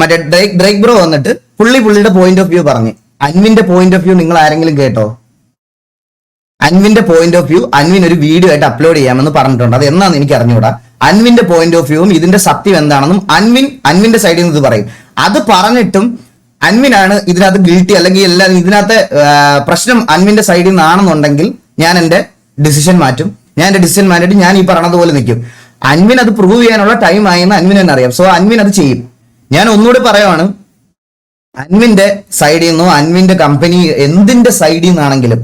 മറ്റേ Drake bro വന്നിട്ട് പുള്ളിയുടെ പോയിന്റ് ഓഫ് വ്യൂ പറഞ്ഞു. അൻവിന്റെ പോയിന്റ് ഓഫ് വ്യൂ നിങ്ങൾ ആരെങ്കിലും കേട്ടോ? അൻവിന്റെ പോയിന്റ് ഓഫ് വ്യൂ അൻവിൻ ഒരു വീഡിയോ ആയിട്ട് അപ്ലോഡ് ചെയ്യാമെന്ന് പറഞ്ഞിട്ടുണ്ട്. അത് എന്നാന്ന് എനിക്ക് അറിഞ്ഞുകൂടാ. അൻവിന്റെ പോയിന്റ് ഓഫ് വ്യൂവും ഇതിന്റെ സത്യം എന്താണെന്നും അൻവിന്റെ സൈഡിൽ നിന്ന് ഇത് പറയും. അത് പറഞ്ഞിട്ടും അൻവിനാണ് ഇതിനകത്ത് ഗിൽറ്റി, അല്ലെങ്കിൽ എല്ലാം ഇതിനകത്ത് പ്രശ്നം അൻവിന്റെ സൈഡിൽ നിന്നാണെന്നുണ്ടെങ്കിൽ ഞാൻ എന്റെ ഡിസിഷൻ മാറ്റും. ഞാൻ ഈ പറഞ്ഞതുപോലെ നിൽക്കും. അൻവിൻ അത് പ്രൂവ് ചെയ്യാനുള്ള ടൈം ആയെന്ന് അൻവിൻ തന്നെ അറിയാം. സോ അൻവിൻ അത് ചെയ്യും. ഞാൻ ഒന്നുകൂടി പറയുവാണ്, അൻവിന്റെ സൈഡിൽ നിന്നോ അൻവിന്റെ കമ്പനി എന്തിന്റെ സൈഡിൽ നിന്നാണെങ്കിലും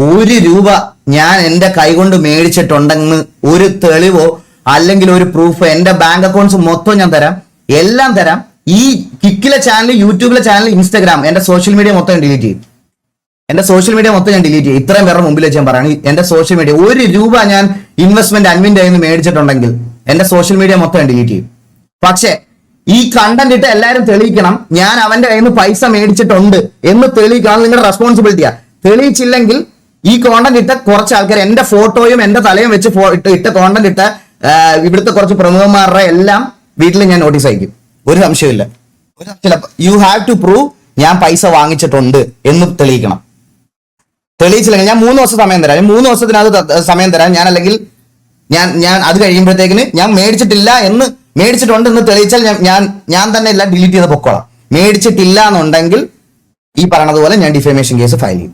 ₹1 ഞാൻ എന്റെ കൈകൊണ്ട് മേടിച്ചിട്ടുണ്ടെന്ന് ഒരു തെളിവോ അല്ലെങ്കിൽ ഒരു പ്രൂഫോ എന്റെ ബാങ്ക് അക്കൗണ്ട്സ് മൊത്തം ഞാൻ തരാം, എല്ലാം തരാം. ഈ കിക്കിലെ ചാനൽ, യൂട്യൂബിലെ ചാനൽ, ഇൻസ്റ്റാഗ്രാം, എന്റെ സോഷ്യൽ മീഡിയ മൊത്തം ഞാൻ ഡിലീറ്റ് ചെയ്യും. ഇത്രയും പേരുടെ മുമ്പിൽ വെച്ച് ഞാൻ പറയാണ്, എന്റെ സോഷ്യൽ മീഡിയ ₹1 ഞാൻ ഇൻവെസ്റ്റ്മെന്റ് അൻവിന്റെ കയ്യിൽ നിന്ന് മേടിച്ചിട്ടുണ്ടെങ്കിൽ എന്റെ സോഷ്യൽ മീഡിയ മൊത്തം ഞാൻ ഡിലീറ്റ് ചെയ്യും. പക്ഷേ ഈ കണ്ടന്റ് ഇട്ട് എല്ലാവരും തെളിയിക്കണം ഞാൻ അവന്റെ കയ്യിൽ നിന്ന് പൈസ മേടിച്ചിട്ടുണ്ട് എന്ന് തെളിയിക്കണം. നിങ്ങളുടെ റെസ്പോൺസിബിലിറ്റിയാ. തെളിയിച്ചില്ലെങ്കിൽ ഈ കോണ്ടന്റ് ഇട്ട കുറച്ച് ആൾക്കാർ എന്റെ ഫോട്ടോയും എന്റെ തലയും വെച്ച് ഇട്ട കോണ്ടന്റ് ഇട്ട ഇവിടുത്തെ കുറച്ച് പ്രമുഖന്മാരുടെ എല്ലാം വീട്ടിൽ ഞാൻ നോട്ടീസ് അയക്കും. ഒരു സംശയമില്ല. യു ഹാവ് ടു പ്രൂവ് ഞാൻ പൈസ വാങ്ങിച്ചിട്ടുണ്ട് എന്ന് തെളിയിക്കണം. തെളിയിച്ചില്ലെങ്കിൽ ഞാൻ 3 ദിവസം സമയം തരാം. 3 ദിവസത്തിനകത്ത് സമയം തരാം. ഞാൻ അല്ലെങ്കിൽ ഞാൻ അത് കഴിയുമ്പോഴത്തേക്കിന് ഞാൻ മേടിച്ചിട്ടുണ്ട് എന്ന് തെളിയിച്ചാൽ ഞാൻ തന്നെ എല്ലാം ഡിലീറ്റ് ചെയ്ത് പൊക്കോളാം. മേടിച്ചിട്ടില്ല എന്നുണ്ടെങ്കിൽ ഈ പറഞ്ഞതുപോലെ ഞാൻ ഡിഫേമേഷൻ കേസ് ഫയൽ ചെയ്യും.